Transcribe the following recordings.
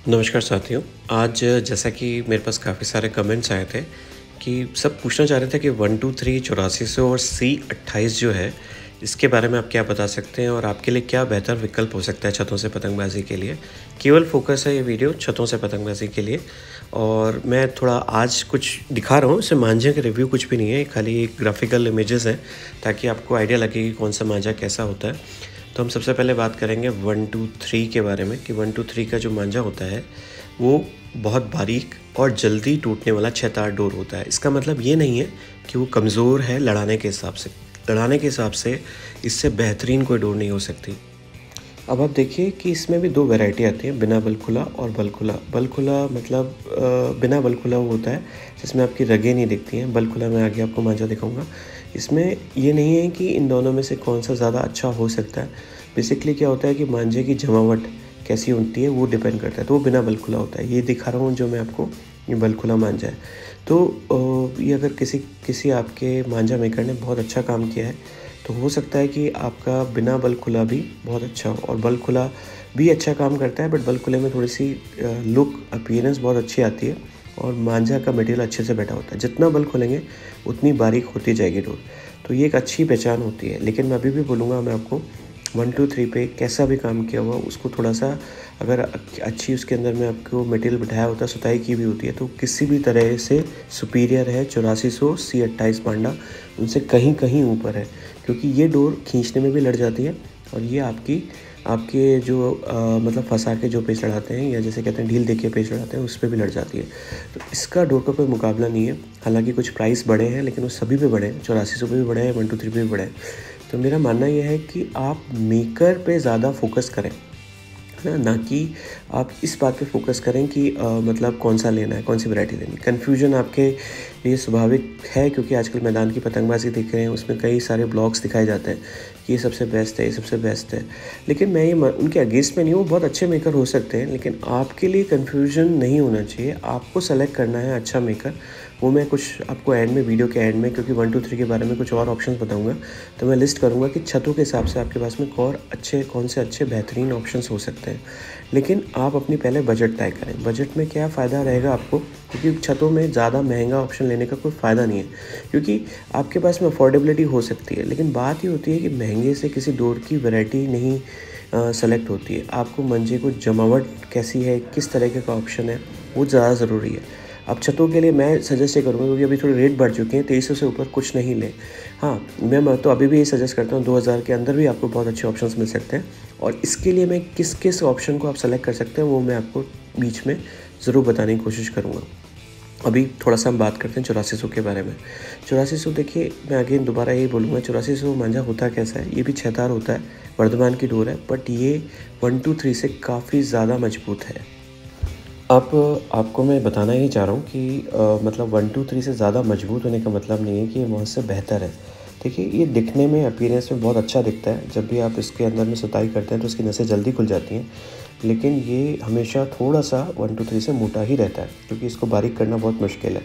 नमस्कार साथियों। आज जैसा कि मेरे पास काफ़ी सारे कमेंट्स आए थे कि सब पूछना चाह रहे थे कि 123 8400 और C28 जो है इसके बारे में आप क्या बता सकते हैं और आपके लिए क्या बेहतर विकल्प हो सकता है छतों से पतंगबाजी के लिए। केवल फोकस है ये वीडियो छतों से पतंगबाजी के लिए और मैं थोड़ा आज कुछ दिखा रहा हूँ। इससे मांझे का रिव्यू कुछ भी नहीं है, खाली एक ग्राफिकल इमेजेस हैं ताकि आपको आइडिया लगे कि कौन सा मांझा कैसा होता है। तो हम सबसे पहले बात करेंगे 123 के बारे में कि 123 का जो मांझा होता है वो बहुत बारीक और जल्दी टूटने वाला 6 तार डोर होता है। इसका मतलब ये नहीं है कि वो कमज़ोर है लड़ाने के हिसाब से। लड़ाने के हिसाब से इससे बेहतरीन कोई डोर नहीं हो सकती। अब आप देखिए कि इसमें भी दो वैरायटी आती है, बिना बल खुला और बल खुला। बल खुला मतलब बिना बल खुला वो होता है जिसमें आपकी रगें नहीं दिखती हैं। बल खुला मैं आगे आपको मांझा दिखाऊंगा। इसमें ये नहीं है कि इन दोनों में से कौन सा ज़्यादा अच्छा हो सकता है। बेसिकली क्या होता है कि मांझे की जमावट कैसी होती है वो डिपेंड करता है। तो वो बिना बल खुला होता है। ये दिखा रहा हूँ जो मैं आपको, ये बल खुला मांझा है। तो ये अगर किसी आपके मांझा मेकर ने बहुत अच्छा काम किया है तो हो सकता है कि आपका बिना बल खुला भी बहुत अच्छा हो। और बल खुला भी अच्छा काम करता है, बट बल खुले में थोड़ी सी लुक अपीयरेंस बहुत अच्छी आती है और मांझा का मटेरियल अच्छे से बैठा होता है। जितना बल खोलेंगे उतनी बारीक होती जाएगी डोर। तो ये एक अच्छी पहचान होती है। लेकिन मैं अभी भी बोलूँगा, मैं आपको 123 पे कैसा भी काम किया हुआ उसको थोड़ा सा अगर अच्छी उसके अंदर में आपको मटेरियल बिठाया होता है, सुताई की भी होती है, तो किसी भी तरह से सुपीरियर है 8400 C28 पांडा, उनसे कहीं कहीं ऊपर है। क्योंकि ये डोर खींचने में भी लड़ जाती है और ये आपके जो मतलब फंसा के जो पेच लड़ाते हैं या जैसे कहते हैं ढील देके पेच लड़ाते हैं उस पर भी लड़ जाती है। तो इसका डोर का कोई मुकाबला नहीं है। हालांकि कुछ प्राइस बड़े हैं लेकिन वो सभी पे बड़े हैं, 8400 पे भी बड़े हैं, 123 पे भी बड़े हैं। तो मेरा मानना यह है कि आप मेकर पे ज़्यादा फोकस करें, है ना कि आप इस बात पे फोकस करें कि मतलब कौन सा लेना है, कौन सी वैरायटी लेनी है। कन्फ्यूजन आपके लिए स्वाभाविक है क्योंकि आजकल मैदान की पतंगबाजी देख रहे हैं, उसमें कई सारे ब्लॉग्स दिखाए जाते हैं कि ये सबसे बेस्ट है, ये सबसे बेस्ट है। लेकिन मैं ये उनके अगेंस्ट में नहीं हूँ, बहुत अच्छे मेकर हो सकते हैं, लेकिन आपके लिए कन्फ्यूजन नहीं होना चाहिए। आपको सेलेक्ट करना है अच्छा मेकर। वो मैं कुछ आपको एंड में, वीडियो के एंड में, क्योंकि 123 के बारे में कुछ और ऑप्शंस बताऊंगा, तो मैं लिस्ट करूंगा कि छतों के हिसाब से आपके पास में कौन से अच्छे बेहतरीन ऑप्शंस हो सकते हैं। लेकिन आप अपनी पहले बजट तय करें। बजट में क्या फ़ायदा रहेगा आपको, क्योंकि छतों में ज़्यादा महंगा ऑप्शन लेने का कोई फ़ायदा नहीं है। क्योंकि आपके पास में अफोर्डेबिलिटी हो सकती है, लेकिन बात ये होती है कि महंगे से किसी डोर की वैरायटी नहीं सेलेक्ट होती है। आपको मंजे को जमावट कैसी है, किस तरीके का ऑप्शन है, वो ज़्यादा ज़रूरी है। अब छतों के लिए मैं सजेस्ट ये करूँगा, क्योंकि अभी थोड़े रेट बढ़ चुके हैं, 2300 से ऊपर कुछ नहीं लें। हाँ, मैं तो अभी भी ये सजेस्ट करता हूँ 2000 के अंदर भी आपको बहुत अच्छे ऑप्शंस मिल सकते हैं। और इसके लिए मैं किस किस ऑप्शन को आप सेलेक्ट कर सकते हैं वो मैं आपको बीच में ज़रूर बताने की कोशिश करूँगा। अभी थोड़ा सा हम बात करते हैं 8400 के बारे में। 8400 देखिए, मैं अगेन दोबारा यही बोलूँगा, 8400 मांझा होता कैसा है। ये भी 6 तार होता है, वर्धमान की डोर है, बट ये 123 से काफ़ी ज़्यादा मजबूत है। अब आपको मैं बताना ही चाह रहा हूँ कि मतलब 123 से ज़्यादा मजबूत होने का मतलब नहीं है कि ये मुझसे बेहतर है। देखिए, ये दिखने में, अपीयरेंस में बहुत अच्छा दिखता है। जब भी आप इसके अंदर में सुताई करते हैं तो इसकी नसें जल्दी खुल जाती हैं, लेकिन ये हमेशा थोड़ा सा 123 से मोटा ही रहता है क्योंकि इसको बारीक करना बहुत मुश्किल है।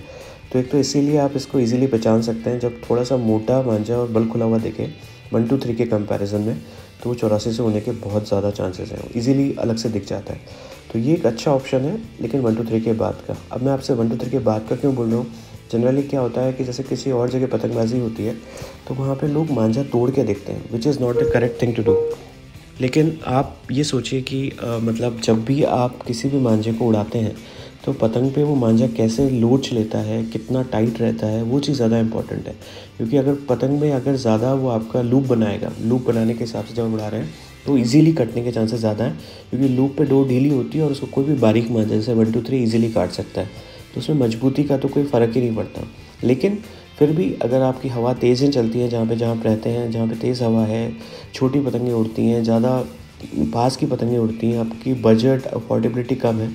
तो एक तो इसीलिए आप इसको ईज़िली पहचान सकते हैं। जब थोड़ा सा मोटा मांझा और बल खुला हुआ दिखे 123 के कंपैरिजन में, तो वो 8400 होने के बहुत ज़्यादा चांसेस हैं, ईज़िली अलग से दिख जाता है। तो ये एक अच्छा ऑप्शन है, लेकिन 123 के बाद का। अब मैं आपसे 123 के बाद का क्यों बोल रहा हूँ, जनरली क्या होता है कि जैसे किसी और जगह पतंगबाजी होती है तो वहाँ पे लोग मांझा तोड़ के देखते हैं, which is not the correct thing to do. लेकिन आप ये सोचिए कि मतलब जब भी आप किसी भी मांझे को उड़ाते हैं तो पतंग पे वो मांझा कैसे लोच लेता है, कितना टाइट रहता है, वो चीज़ ज़्यादा इंपॉर्टेंट है। क्योंकि अगर पतंग में अगर ज़्यादा वो आपका लूप बनाएगा, लूप बनाने के हिसाब से जब उड़ा रहे हैं तो इजीली कटने के चांसेस ज़्यादा हैं, क्योंकि लूप पे डोर ढीली होती है और उसको कोई भी बारीक मांझा जैसे 123 ईजिली काट सकता है। तो उसमें मजबूती का तो कोई फ़र्क ही नहीं पड़ता। लेकिन फिर भी अगर आपकी हवा तेज़ चलती है, जहाँ पे रहते हैं, जहाँ पे तेज़ हवा है, छोटी पतंगें उड़ती हैं, ज़्यादा पास की पतंगें उड़ती हैं, आपकी बजट अफोर्डेबिलिटी कम है,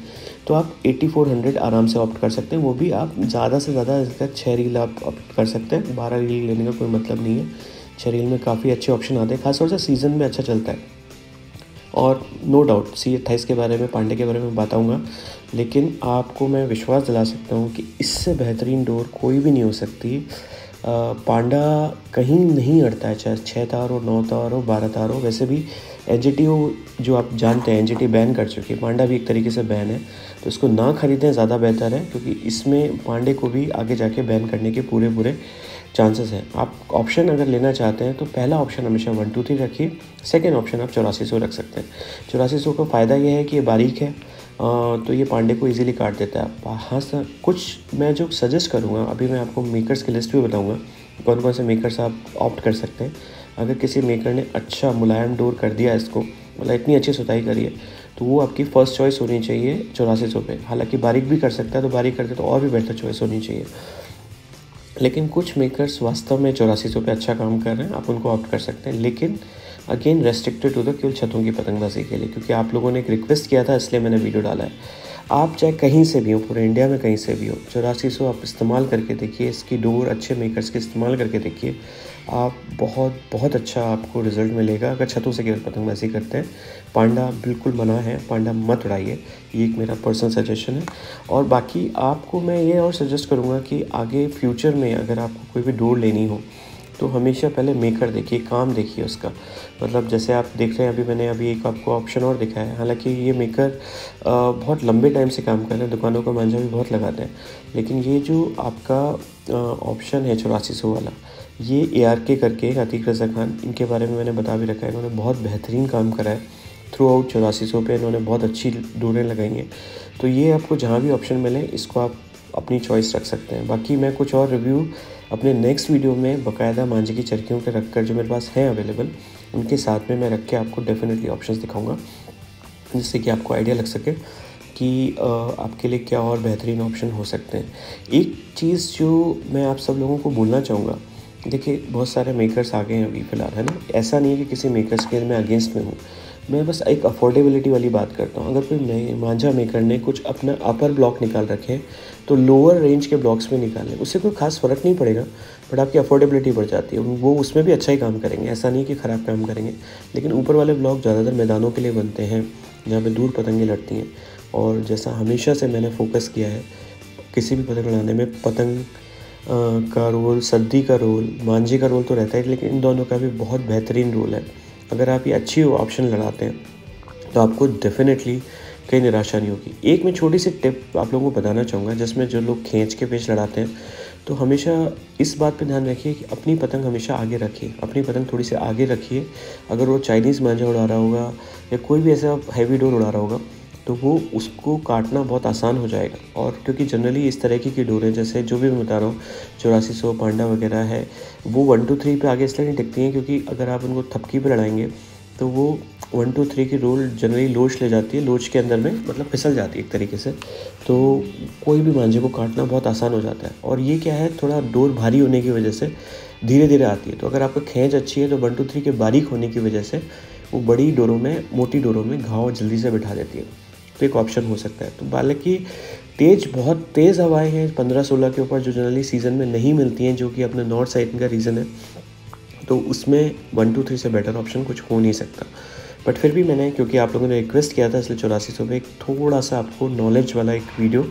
तो आप 8400 आराम से ऑप्ट कर सकते हैं। वो भी आप ज़्यादा से ज़्यादा इसका 6 रील आप ऑप्ट कर सकते हैं। 12 रील लेने का कोई मतलब नहीं है। 6 रील में काफ़ी अच्छे ऑप्शन आते हैं, खासतौर से सीज़न में अच्छा चलता है। और नो डाउट C28 के बारे में, पांडे के बारे में बताऊंगा, लेकिन आपको मैं विश्वास दिला सकता हूँ कि इससे बेहतरीन डोर कोई भी नहीं हो सकती पांडा कहीं नहीं अड़ता है, चाहे 6 तार हो, 9 तार हो, 12 तार हो। वैसे भी एनजीटी जो आप जानते हैं, एनजीटी बैन कर चुकी है, पांडा भी एक तरीके से बैन है, तो इसको ना ख़रीदें ज़्यादा बेहतर है, क्योंकि इसमें पांडे को भी आगे जाके बैन करने के पूरे चांसेस हैं। आप ऑप्शन अगर लेना चाहते हैं तो पहला ऑप्शन हमेशा 123 रखिए, सेकेंड ऑप्शन आप 8400 रख सकते हैं। 8400 का फ़ायदा ये है कि ये बारीक है, तो ये पांडे को इजीली काट देता है। हाँ सर, कुछ मैं जो सजेस्ट करूँगा, अभी मैं आपको मेकर्स की लिस्ट भी बताऊँगा कौन कौन से मेकर्स आप ऑप्ट कर सकते हैं। अगर किसी मेकर ने अच्छा मुलायम डोर कर दिया इसको, मतलब इतनी अच्छी सुताई करी है, तो वो आपकी फ़र्स्ट चॉइस होनी चाहिए 8400 पे। हालांकि बारीक भी कर सकता है, तो बारीक करते तो और भी बेहतर चॉइस होनी चाहिए। लेकिन कुछ मेकर्स वास्तव में 8400 पे अच्छा काम कर रहे हैं, आप उनको ऑप्ट कर सकते हैं। लेकिन अगेन रेस्ट्रिक्टेड टू द केवल छतों की पतंगबाजी के लिए, क्योंकि आप लोगों ने एक रिक्वेस्ट किया था, इसलिए मैंने वीडियो डाला है। आप चाहे कहीं से भी हो, पूरे इंडिया में कहीं से भी हो, 8400 आप इस्तेमाल करके देखिए, इसकी डोर अच्छे मेकर्स के इस्तेमाल करके देखिए, आप बहुत अच्छा आपको रिज़ल्ट मिलेगा। अगर छतों से केवल पतंगबाजी करते हैं, पांडा बिल्कुल मना है, पांडा मत उड़ाइए, ये एक मेरा पर्सनल सजेशन है। और बाकी आपको मैं ये और सजेस्ट करूँगा कि आगे फ्यूचर में अगर आपको कोई भी डोर लेनी हो, तो हमेशा पहले मेकर देखिए, काम देखिए उसका। मतलब जैसे आप देख रहे हैं, मैंने एक आपको ऑप्शन और दिखाया है। हालांकि ये मेकर बहुत लंबे टाइम से काम कर रहे हैं, दुकानों का मांझा भी बहुत लगाते हैं, लेकिन ये जो आपका ऑप्शन है 8400 वाला, ये ARK करके अतीक रज़ा खान, इनके बारे में मैंने बता भी रखा है। इन्होंने बहुत बेहतरीन काम करा है थ्रू आउट 8400 पे, इन्होंने बहुत अच्छी डोरें लगाई हैं। तो ये आपको जहाँ भी ऑप्शन मिले, इसको आप अपनी चॉइस रख सकते हैं। बाकी मैं कुछ और रिव्यू अपने नेक्स्ट वीडियो में बाकायदा मांझे की चरखियों के रख कर, जो मेरे पास हैं अवेलेबल, उनके साथ में मैं रख के आपको डेफिनेटली ऑप्शंस दिखाऊंगा, जिससे कि आपको आइडिया लग सके कि आपके लिए क्या और बेहतरीन ऑप्शन हो सकते हैं। एक चीज़ जो मैं आप सब लोगों को बोलना चाहूँगा, देखिए बहुत सारे मेकर्स आ गए हैं अभी फ़िलहाल, है ना। ऐसा नहीं है कि किसी मेकर्स के मैं अगेंस्ट में हूँ, मैं बस एक अफोर्डेबिलिटी वाली बात करता हूँ। अगर कोई मांझा मेकर ने कुछ अपना अपर ब्लॉक निकाल रखे हैं, तो लोअर रेंज के ब्लॉक्स में निकालें, उससे कोई खास फ़र्क नहीं पड़ेगा, बट आपकी अफोर्डेबिलिटी बढ़ जाती है। वो उसमें भी अच्छा ही काम करेंगे, ऐसा नहीं कि ख़राब काम करेंगे। लेकिन ऊपर वाले ब्लॉक ज़्यादातर मैदानों के लिए बनते हैं, जहाँ पे दूर पतंगें लड़ती हैं। और जैसा हमेशा से मैंने फोकस किया है, किसी भी पतंग लड़ाने में पतंग का रोल, सद्दी का रोल, मांझे का रोल तो रहता है, लेकिन इन दोनों का भी बहुत बेहतरीन रोल है। अगर आप ये अच्छी ऑप्शन लगाते हैं, तो आपको डेफिनेटली कहीं निराशा नहीं होगी। एक मैं छोटी सी टिप आप लोगों को बताना चाहूँगा, जिसमें जो लोग खींच के पेच लड़ाते हैं, तो हमेशा इस बात पे ध्यान रखिए कि अपनी पतंग हमेशा आगे रखिए, अपनी पतंग थोड़ी सी आगे रखिए। अगर वो चाइनीज़ मांझा उड़ा रहा होगा या कोई भी ऐसा हैवी डोर उड़ा रहा होगा, तो वो उसको काटना बहुत आसान हो जाएगा। और क्योंकि जनरली इस तरह की डोरें, जैसे जो भी मैं बता रहा हूँ 8400 पांडा वगैरह है, वो 1 2 3 पे आगे इसलिए नहीं टिकती हैं, क्योंकि अगर आप उनको थपकी पे लड़ाएंगे, तो वो 1 2 3 की रोल जनरली लोच ले जाती है, लोच के अंदर में मतलब फिसल जाती है एक तरीके से। तो कोई भी मांझे को काटना बहुत आसान हो जाता है। और ये क्या है, थोड़ा डोर भारी होने की वजह से धीरे धीरे आती है। तो अगर आपका खींच अच्छी है, तो 1 2 3 के बारीक होने की वजह से वो बड़ी डोरों में, मोटी डोरों में घाव जल्दी से बिठा देती है। तो एक ऑप्शन हो सकता है। तो हालांकि बहुत तेज़ हवाएं हैं 15-16 के ऊपर, जो जनरली सीज़न में नहीं मिलती हैं, जो कि अपने नॉर्थ साइड का रीज़न है, तो उसमें 1 2 3 से बेटर ऑप्शन कुछ हो नहीं सकता। बट फिर भी मैंने, क्योंकि आप लोगों ने रिक्वेस्ट किया था, इसलिए 8400 पे एक थोड़ा सा आपको नॉलेज वाला एक वीडियो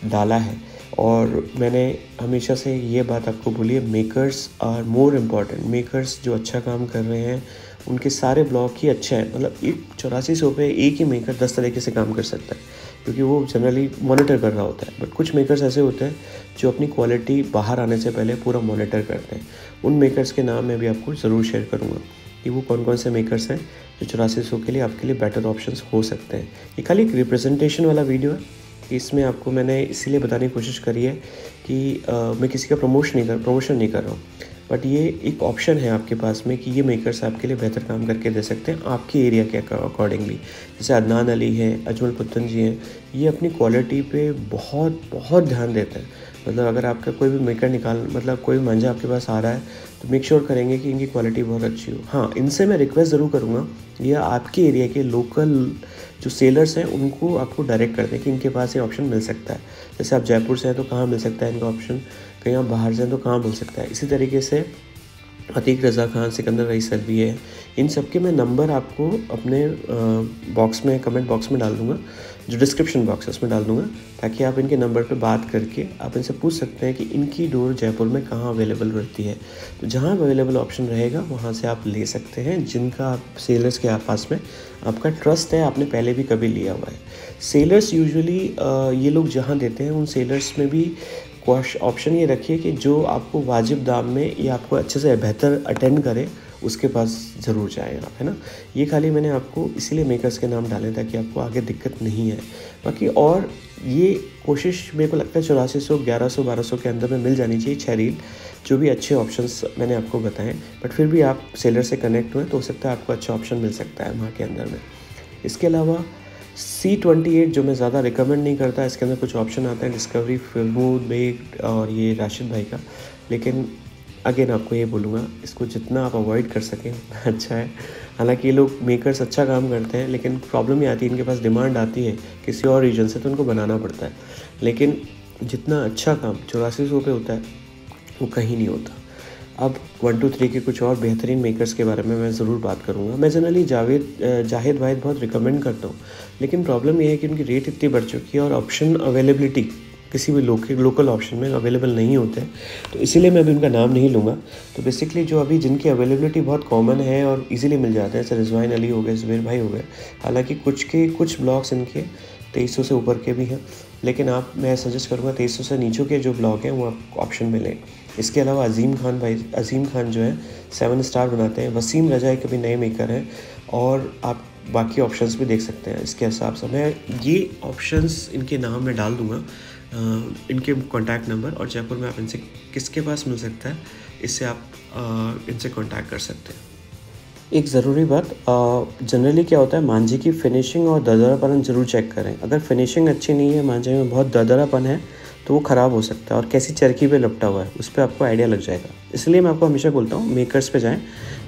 डाला है। और मैंने हमेशा से ये बात आपको बोली है, makers are more important. Makers जो अच्छा काम कर रहे हैं, उनके सारे ब्लॉक ही अच्छे हैं। मतलब एक 8400 पे एक ही मेकर 10 तरीके से काम कर सकता है, क्योंकि वो जनरली मॉनिटर कर रहा होता है। बट कुछ मेकर्स ऐसे होते हैं जो अपनी क्वालिटी बाहर आने से पहले पूरा मॉनिटर करते हैं। उन मेकर्स के नाम मैं भी आपको ज़रूर शेयर करूँगा कि वो कौन कौन से मेकर्स हैं जो 8400 के लिए आपके लिए बेटर ऑप्शंस हो सकते हैं। ये खाली एक रिप्रेजेंटेशन वाला वीडियो है, इसमें आपको मैंने इसीलिए बताने की कोशिश करी है कि मैं किसी का प्रमोशन नहीं कर रहा हूँ, बट ये एक ऑप्शन है आपके पास में कि ये मेकर्स आपके लिए बेहतर काम करके दे सकते हैं आपके एरिया के अकॉर्डिंगली। जैसे अदनान अली है, अजमल पुत्तन जी हैं, ये अपनी क्वालिटी पे बहुत ध्यान देते हैं। मतलब अगर आपका कोई भी मेकर मतलब कोई मांझा आपके पास आ रहा है, तो मेक श्योर करेंगे कि इनकी क्वालिटी बहुत अच्छी हो। हाँ, इनसे मैं रिक्वेस्ट ज़रूर करूँगा, या आपके एरिया के लोकल जो सेलर्स हैं उनको आपको डायरेक्ट कर दें कि इनके पास ये ऑप्शन मिल सकता है। जैसे आप जयपुर से हैं तो कहाँ मिल सकता है इनका ऑप्शन, कहीं आप बाहर से हैं तो कहाँ मिल सकता है। इसी तरीके से अतीक रज़ा खान, सिकंदर रईस सलवी है, इन सब के मैं नंबर आपको अपने बॉक्स में, कमेंट बॉक्स में डाल दूँगा, जो डिस्क्रिप्शन बॉक्स है उसमें डाल दूँगा, ताकि आप इनके नंबर पे बात करके आप इनसे पूछ सकते हैं कि इनकी डोर जयपुर में कहाँ अवेलेबल रहती है। तो जहाँ अवेलेबल ऑप्शन रहेगा वहाँ से आप ले सकते हैं, जिनका आप सेलर्स के पास में आपका ट्रस्ट है, आपने पहले भी कभी लिया हुआ है। सेलर्स यूजुअली ये लोग जहाँ देते हैं उन सेलर्स में भी ऑप्शन ये रखिए कि जो आपको वाजिब दाम में या आपको अच्छे से बेहतर अटेंड करे उसके पास ज़रूर जाएँ आप, है ना। ये खाली मैंने आपको इसीलिए मेकर्स के नाम डाले ताकि आपको आगे दिक्कत नहीं है। बाकी और ये कोशिश मेरे को लगता है 8400, 1100, 1200 के अंदर में मिल जानी चाहिए 6 रील, जो भी अच्छे ऑप्शंस मैंने आपको बताएं। बट फिर भी आप सेलर से कनेक्ट हुए तो हो सकता है आपको अच्छा ऑप्शन मिल सकता है वहाँ के अंदर में। इसके अलावा C28 जो मैं ज़्यादा रिकमेंड नहीं करता, इसके अंदर कुछ ऑप्शन आता है डिस्कवरी, फिल्मूद, बेग और ये राशिद भाई का, लेकिन अगेन आपको ये बोलूँगा इसको जितना आप अवॉइड कर सकें अच्छा है। हालांकि ये लोग मेकर्स अच्छा काम करते हैं, लेकिन प्रॉब्लम ये आती है इनके पास डिमांड आती है किसी और रीजन से तो उनको बनाना पड़ता है, लेकिन जितना अच्छा काम 8400 पे होता है वो कहीं नहीं होता। अब 1 2 3 के कुछ और बेहतरीन मेकर्स के बारे में मैं ज़रूर बात करूँगा। मैं जनरली जाहिद वाहिद बहुत रिकमेंड करता हूँ, लेकिन प्रॉब्लम ये है कि उनकी रेट इतनी बढ़ चुकी है और ऑप्शन अवेलेबिलिटी किसी भी लोकल ऑप्शन में अवेलेबल नहीं होते हैं, तो इसीलिए मैं अभी उनका नाम नहीं लूँगा। तो बेसिकली जो अभी जिनकी अवेलेबिलिटी बहुत कॉमन है और इजीली मिल जाते हैं, जैसे रिजवाइन अली हो गए, ज़ुबैर भाई हो गए, हालांकि कुछ ब्लॉग्स इनके 2300 से ऊपर के भी हैं, लेकिन मैं सजेस्ट करूँगा 2300 से नीचे के जो ब्लॉग हैं वो आपको ऑप्शन मिले। इसके अलावा अज़ीम खान जो है 7 स्टार बनाते हैं, वसीम रजा एक कभी नए मेकर हैं, और आप बाकी ऑप्शंस भी देख सकते हैं। इसके हिसाब से मैं ये ऑप्शंस इनके नाम में डाल दूँगा, इनके कॉन्टैक्ट नंबर, और जयपुर में आप इनसे किसके पास मिल सकता है इससे आप इनसे कॉन्टैक्ट कर सकते हैं। एक ज़रूरी बात, जनरली क्या होता है, मांझे की फिनिशिंग और दरदरापन ज़रूर चेक करें। अगर फिनिशिंग अच्छी नहीं है, मांझे में बहुत दरदरापन है, तो वो ख़राब हो सकता है, और कैसी चरखी पे लपटा हुआ है उस पर आपको आइडिया लग जाएगा। इसलिए मैं आपको हमेशा बोलता हूँ मेकर्स पे जाएं।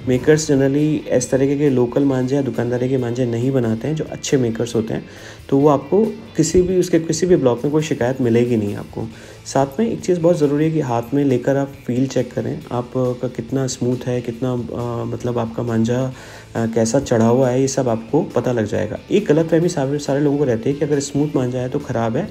मेकर्स जनरली इस तरीके के लोकल मांझे या दुकानदारी के मांझे नहीं बनाते हैं, जो अच्छे मेकर्स होते हैं, तो वो आपको किसी भी ब्लॉक में कोई शिकायत मिलेगी नहीं आपको। साथ में एक चीज़ बहुत ज़रूरी है कि हाथ में लेकर आप फील चेक करें, आपका कितना स्मूथ है, कितना मतलब आपका मांझा कैसा चढ़ा हुआ है, ये सब आपको पता लग जाएगा। एक गलतफहमी सारे लोगों को रहती है कि अगर स्मूथ मांझा है तो ख़राब है,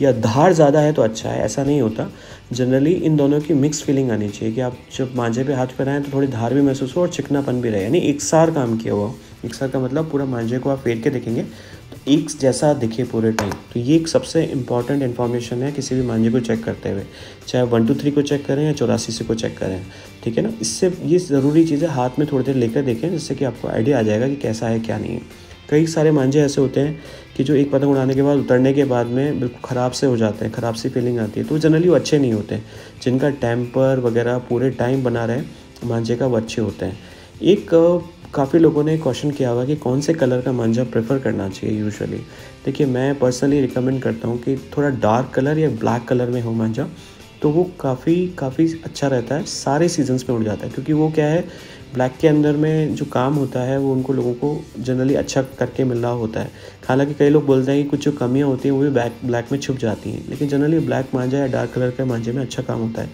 या धार ज़्यादा है तो अच्छा है। ऐसा नहीं होता। जनरली इन दोनों की मिक्स फीलिंग आनी चाहिए कि आप जब मांझे पे हाथ फैलाएं तो थोड़ी धार भी महसूस हो और चिकनापन भी रहे, यानी एक सार काम किया हुआ। एक सार का मतलब पूरा मांझे को आप फेर के देखेंगे तो एक जैसा दिखे पूरे टाइम। तो ये एक सबसे इंपॉर्टेंट इन्फॉर्मेशन है किसी भी मांझे को चेक करते हुए, चाहे 1 2 3 को चेक करें या 8400 को चेक करें, ठीक है ना। इससे ये ज़रूरी चीज़ है, हाथ में थोड़ी देर लेकर देखें, जिससे कि आपको आइडिया आ जाएगा कि कैसा है क्या नहीं है। कई सारे मांझे ऐसे होते हैं कि जो एक पतंग उड़ाने के बाद उतरने के बाद में बिल्कुल ख़राब से हो जाते हैं, ख़राब सी फीलिंग आती है, तो जनरली वो अच्छे नहीं होते। जिनका टेम्पर वगैरह पूरे टाइम बना रहे मांझे का, वो अच्छे होते हैं। एक काफ़ी लोगों ने क्वेश्चन किया हुआ कि कौन से कलर का मांझा प्रेफर करना चाहिए यूजुअली। देखिए, मैं पर्सनली रिकमेंड करता हूँ कि थोड़ा डार्क कलर या ब्लैक कलर में हो मांझा, तो वो काफ़ी अच्छा रहता है, सारे सीजन्स में उड़ जाता है। क्योंकि वो क्या है, ब्लैक के अंदर में जो काम होता है वो उनको लोगों को जनरली अच्छा करके मिल रहा होता है। हालांकि कई लोग बोलते हैं कि कुछ जो कमियां होती हैं वो भी ब्लैक में छुप जाती हैं, लेकिन जनरली ब्लैक मांझा या डार्क कलर के मांझे में अच्छा काम होता है।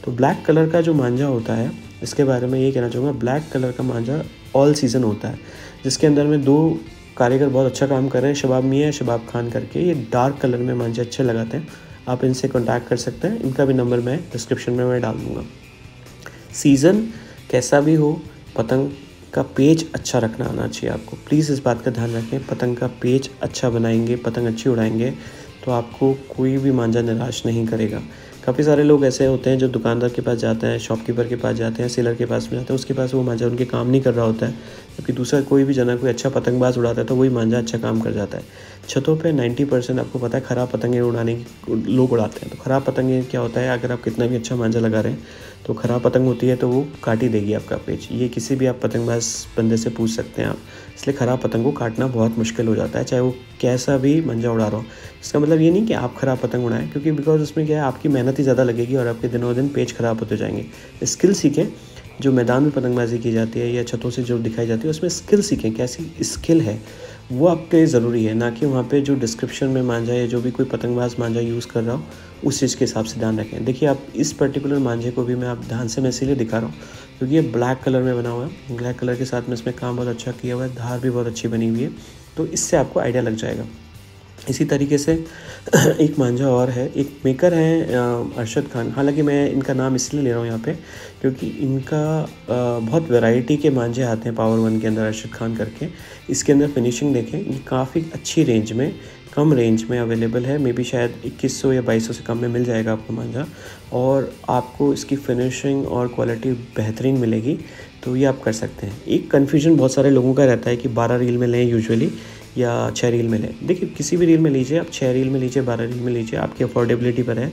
तो ब्लैक कलर का जो मांझा होता है, इसके बारे में ये कहना चाहूँगा, ब्लैक कलर का मांझा ऑल सीज़न होता है, जिसके अंदर में 2 कारीगर बहुत अच्छा काम कर रहे हैं, शबाब मियाँ, शबाब खान करके। ये डार्क कलर में मांझे अच्छे लगाते हैं, आप इनसे कॉन्टैक्ट कर सकते हैं। इनका भी नंबर मैं डिस्क्रिप्शन में मैं डाल दूँगा। सीज़न कैसा भी हो, पतंग का पेच अच्छा रखना आना चाहिए आपको। प्लीज़ इस बात का ध्यान रखें, पतंग का पेच अच्छा बनाएंगे, पतंग अच्छी उड़ाएंगे तो आपको कोई भी मांझा निराश नहीं करेगा। काफ़ी सारे लोग ऐसे होते हैं जो दुकानदार के पास जाते हैं, शॉपकीपर के पास जाते हैं, सेलर के पास में जाते हैं, उसके पास वो मांझा उनके काम नहीं कर रहा होता है, जबकि दूसरा कोई भी जना कोई अच्छा पतंगबाज उड़ाता है तो वही मांझा अच्छा काम कर जाता है। छतों पे 90% आपको पता है ख़राब पतंगे उड़ाने की लोग उड़ाते हैं। तो ख़राब पतंगे क्या होता है, अगर आप कितना भी अच्छा मांझा लगा रहे हैं तो ख़राब पतंग होती है तो वो काट ही देगी आपका पेच। ये किसी भी आप पतंगबाज बंदे से पूछ सकते हैं आप। इसलिए ख़राब पतंग को काटना बहुत मुश्किल हो जाता है, चाहे वो कैसा भी मांझा उड़ा रहा हो। इसका मतलब ये नहीं कि आप ख़राब पतंग उड़ाएं, क्योंकि बिकॉज उसमें क्या है, आपकी मेहनत ही ज़्यादा लगेगी और आपके दिनों दिन पेच ख़राब होते जाएंगे। स्किल सीखें, जो मैदान में पतंगबाजी की जाती है या छतों से जो दिखाई जाती है उसमें स्किल सीखें, कैसी स्किल है वो आप पे ज़रूरी है, ना कि वहाँ पे जो डिस्क्रिप्शन में मांझा या जो भी कोई पतंगबाज मांझा यूज़ कर रहा हो उस चीज़ के हिसाब से ध्यान रखें। देखिए आप इस पर्टिकुलर मांझे को भी मैं आप ध्यान से मैं इसीलिए दिखा रहा हूँ क्योंकि ये ब्लैक कलर में बना हुआ है। ब्लैक कलर के साथ में इसमें काम बहुत अच्छा किया हुआ है, धार भी बहुत अच्छी बनी हुई है, तो इससे आपको आइडिया लग जाएगा। इसी तरीके से एक मांझा और है, एक मेकर हैं अरशद खान। हालांकि मैं इनका नाम इसलिए ले रहा हूँ यहाँ पे क्योंकि इनका बहुत वैरायटी के मांझे आते हैं पावर वन के अंदर, अरशद खान करके। इसके अंदर फिनिशिंग देखें, ये काफ़ी अच्छी रेंज में, कम रेंज में अवेलेबल है। मे बी शायद 2100 या 2200 से कम में मिल जाएगा आपको मांझा, और आपको इसकी फिनिशिंग और क्वालिटी बेहतरीन मिलेगी, तो ये आप कर सकते हैं। एक कन्फ्यूजन बहुत सारे लोगों का रहता है कि 12 रील में लें यूजुअली या 6 रील में लें। देखिए किसी भी रील में लीजिए, आप 6 रील में लीजिए, 12 रील में लीजिए, आपकी अफोर्डेबिलिटी पर है।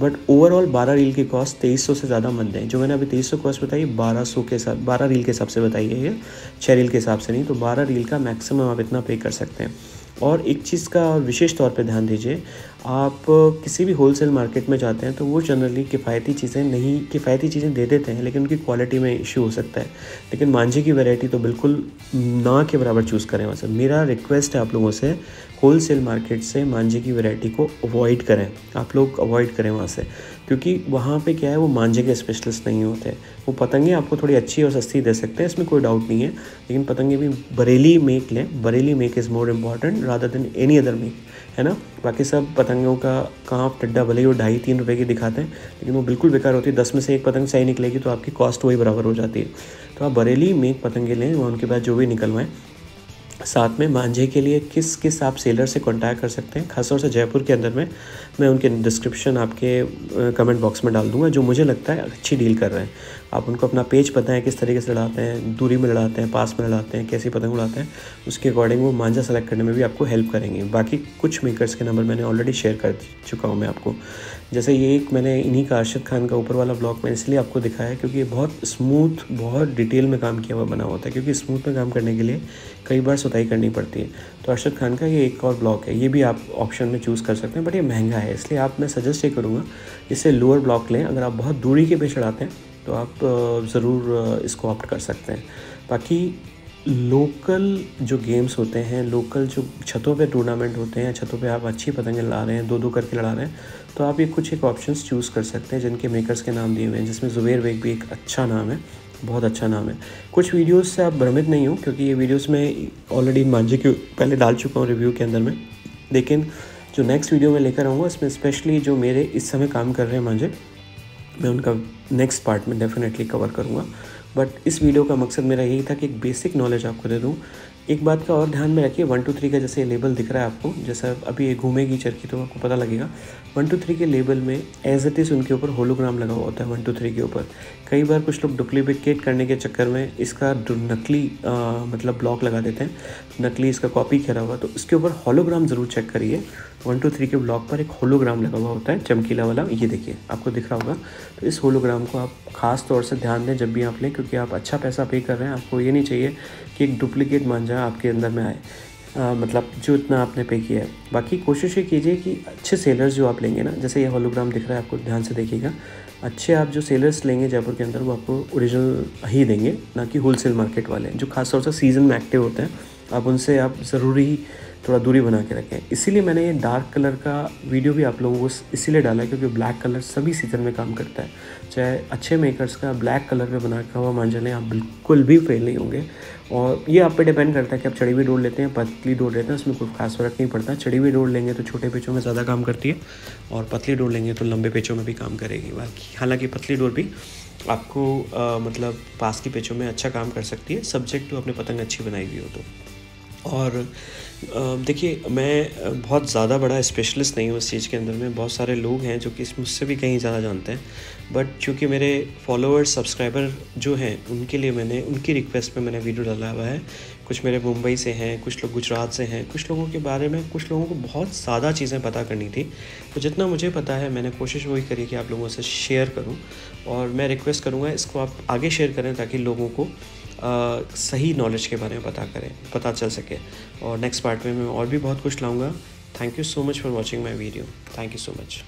बट ओवरऑल 12 रील की कॉस्ट 2300 से ज़्यादा मत दें। जो मैंने अभी 2300 कॉस्ट बताई, 1200 के साथ 12 रील के हिसाब से बताई है ये, 6 रील के हिसाब से नहीं। तो 12 रील का मैक्सिमम आप इतना पे कर सकते हैं। और एक चीज़ का विशेष तौर पे ध्यान दीजिए, आप किसी भी होलसेल मार्केट में जाते हैं तो वो जनरली किफ़ायती चीज़ें दे देते हैं, लेकिन उनकी क्वालिटी में इशू हो सकता है। लेकिन मांझे की वैरायटी तो बिल्कुल ना के बराबर चूज़ करें। वैसे मेरा रिक्वेस्ट है आप लोगों से, होलसेल मार्केट से मांझे की वैरायटी को अवॉइड करें, आप लोग अवॉइड करें वहाँ से, क्योंकि वहाँ पे क्या है, वो मांझे के स्पेशलिस्ट नहीं होते। वो पतंगे आपको थोड़ी अच्छी और सस्ती दे सकते हैं, इसमें कोई डाउट नहीं है, लेकिन पतंगे भी बरेली मेक लें। Bareilly make is more important rather than any other make, है ना। बाकी सब पतंगों का कांप टड्डा भले ही वो 2.5-3 रुपये की दिखाते हैं, लेकिन वो बिल्कुल बेकार होती है। 10 में से एक पतंग सही निकलेगी तो आपकी कॉस्ट वही बराबर हो जाती है। तो आप बरेली मेक पतंगे लें, वहाँ उनके बाद जो भी निकलवाएँ। साथ में मांझे के लिए किस आप सेलर से कांटेक्ट कर सकते हैं, खासतौर से जयपुर के अंदर में, मैं उनके डिस्क्रिप्शन आपके कमेंट बॉक्स में डाल दूंगा, जो मुझे लगता है अच्छी डील कर रहे हैं। आप उनको अपना पेज बताएं किस तरीके से लड़ाते हैं, दूरी में लड़ाते हैं, पास में लड़ाते हैं, कैसी पतंग उड़ाते हैं, उसके अकॉर्डिंग वो मांझा सेलेक्ट करने में भी आपको हेल्प करेंगे। बाकी कुछ मेकर्स के नंबर मैंने ऑलरेडी शेयर कर चुका हूँ मैं आपको। जैसे ये एक मैंने इन्हीं का अरशद खान का ऊपर वाला ब्लॉग मैंने इसलिए आपको दिखाया क्योंकि ये बहुत स्मूथ, बहुत डिटेल में काम किया हुआ बना होता है, क्योंकि स्मूथ में काम करने के लिए कई बार सुताई करनी पड़ती है। तो अरशद खान का ये एक और ब्लॉक है, ये भी आप ऑप्शन में चूज़ कर सकते हैं, बट ये महंगा है, इसलिए मैं सजेस्ट ये करूँगा इससे लोअर ब्लॉक लें। अगर आप बहुत दूरी के पे चढ़ाते हैं तो आप ज़रूर इसको ऑप्ट कर सकते हैं। बाकी लोकल जो गेम्स होते हैं, लोकल जो छतों पे टूर्नामेंट होते हैं, छतों पे आप अच्छी पतंगें लड़ा रहे हैं, 2-2 करके लड़ा रहे हैं, तो आप ये कुछ एक ऑप्शंस चूज़ कर सकते हैं जिनके मेकर्स के नाम दिए हुए हैं, जिसमें ज़ुबैर बेग भी एक अच्छा नाम है, बहुत अच्छा नाम है। कुछ वीडियोस से आप भ्रमित नहीं हो, क्योंकि ये वीडियोस में ऑलरेडी मांझे के पहले डाल चुका हूँ रिव्यू के अंदर में, लेकिन जो नेक्स्ट वीडियो में लेकर आऊँगा इसमें स्पेशली जो मेरे इस समय काम कर रहे हैं मांझे, मैं उनका नेक्स्ट पार्ट में डेफिनेटली कवर करूँगा। बट इस वीडियो का मकसद मेरा यही था कि एक बेसिक नॉलेज आपको दे दूँ। एक बात का और ध्यान में रखिए, 1 2 3 का जैसे लेबल दिख रहा है आपको, जैसा अभी ये घूमेगी चरखी तो आपको पता लगेगा। 1 2 3 के लेबल में एज इट इज़ उनके ऊपर होलोग्राम लगा हुआ होता है 1 2 3 के ऊपर। कई बार कुछ लोग डुप्लीकेट करने के चक्कर में इसका नकली मतलब ब्लॉक लगा देते हैं, नकली इसका कॉपी करा हुआ, तो इसके ऊपर होलोग्राम ज़रूर चेक करिए। 1 2 3 के ब्लॉक पर एक होलोग्राम लगा हुआ होता है, चमकीला वाला, ये देखिए आपको दिख रहा होगा। तो इस होलोग्राम को आप ख़ास तौर से ध्यान दें जब भी आप लें, क्योंकि आप अच्छा पैसा पे कर रहे हैं। आपको ये नहीं चाहिए कि एक डुप्लीकेट मांझा आपके अंदर में आए, मतलब जो इतना आपने पे किया है। बाकी कोशिश ये कीजिए कि अच्छे सेलर्स जो आप लेंगे ना, जैसे ये होलोग्राम दिख रहा है आपको, ध्यान से देखिएगा, अच्छे आप जो सेलर्स लेंगे जयपुर के अंदर वो आपको ओरिजिनल ही देंगे, ना कि होलसेल मार्केट वाले जो खास तौर से सीज़न में एक्टिव होते हैं। आप उनसे आप ज़रूरी थोड़ा दूरी बना के रखें। इसीलिए मैंने ये डार्क कलर का वीडियो भी आप लोगों को इसीलिए डाला है, क्योंकि ब्लैक कलर सभी सीज़न में काम करता है। चाहे अच्छे मेकर्स का ब्लैक कलर पे बना के हुआ मांझा लें, आप बिल्कुल भी फेल नहीं होंगे। और ये आप पे डिपेंड करता है कि आप चढ़ी हुई डोर लेते हैं, पतली डोर लेते हैं, उसमें कोई खास फ़र्क नहीं पड़ता। चढ़ी हुई डोर लेंगे तो छोटे पेचों में ज़्यादा काम करती है, और पतली डोर लेंगे तो लंबे पेचों में भी काम करेगी। बाकी हालांकि पतली डोर भी आपको मतलब पास की पेचों में अच्छा काम कर सकती है, सब्जेक्ट टू अपने पतंग अच्छी बनाई हुई हो तो। और देखिए मैं बहुत ज़्यादा बड़ा स्पेशलिस्ट नहीं हूँ इस चीज़ के अंदर में, बहुत सारे लोग हैं जो कि मुझसे भी कहीं ज़्यादा जानते हैं, बट चूँकि मेरे फॉलोअर्स सब्सक्राइबर जो हैं उनके लिए मैंने उनकी रिक्वेस्ट पे मैंने वीडियो डाला हुआ है। कुछ मेरे मुंबई से हैं, कुछ लोग गुजरात से हैं, कुछ लोगों के बारे में कुछ लोगों को बहुत ज़्यादा चीज़ें पता करनी थी, तो जितना मुझे पता है मैंने कोशिश वही करी कि आप लोगों से शेयर करूँ। और मैं रिक्वेस्ट करूँगा इसको आप आगे शेयर करें ताकि लोगों को सही नॉलेज के बारे में पता चल सके। और नेक्स्ट पार्ट में मैं और भी बहुत कुछ लाऊंगा। Thank you so much for watching my video. Thank you so much.